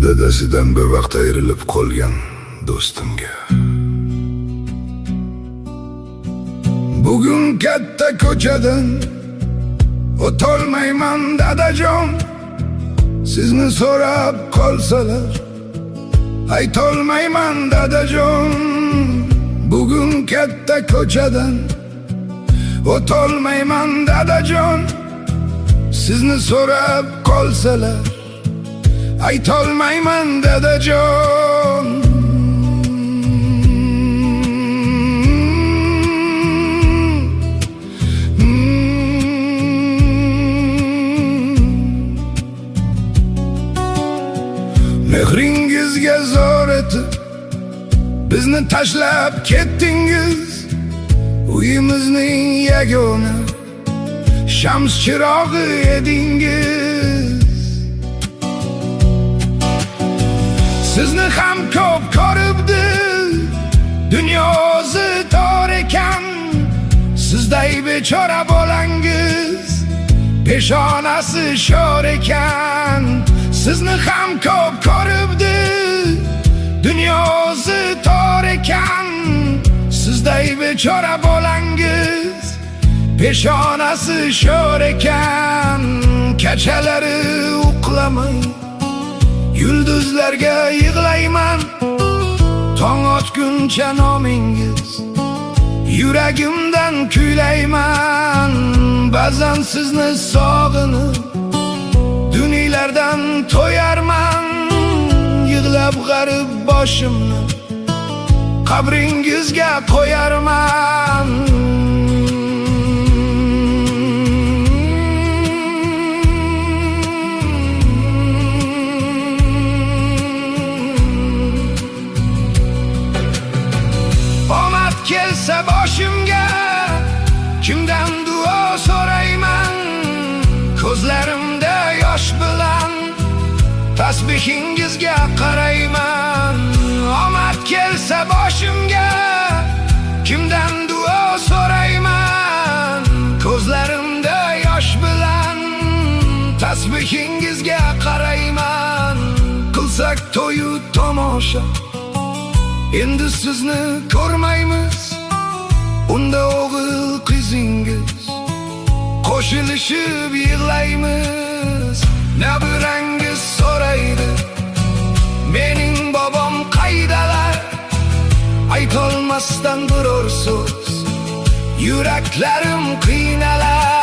dadasidan bir vaqt ayrilib qolgan do'stimga. Bugun katta ko'chadan o'tolmayman dadajon, sizni so'rab qolsalar aytolmayman dadajon. Bugun katta ko'chadan o'tolmayman dadajon, sizni so'rab qolsalar aytolmayman dadajon. Mehringizga zor etib bizni tashlab ketdingiz, uyimizning yagona shams chirog'i edingiz. Sizni ham ko'p ko'ribdi, dunyosi tor ekan, sizday bechora bolangiz peshonasi sho'r ekan. Sizni ham ko'p ko'ribdi, dunyosi tor ekan, sizday bechora bolangiz peshonasi sho'r ekan. Kechalari uxlamay yulduzlarga yig'layman, tong otguncha nomingiz yuragimdan kuylayman. Ba'zan sizni sog'inib duniylardan to'yarman, yig'lab g'arib boshimni qabringizga qo'yarman. Omad kelsa boshimga kimdan duo so'rayman, ko'zlarimda yosh bilan tasbihingizga qarayman. Omad kelsa boshimga kimdan duo so'rayman, ko'zlarimda yosh bilan tasbihingizga qarayman. Qilsak to'yu tomosha, endi sizni ko'rmaymiz, unda o'g'il qizingiz qo'shilishib yig'laymiz. Nabirangiz so'raydi, mening bobom qaydalar, aytolmasdan biror so'z yuraklarim qiynalar.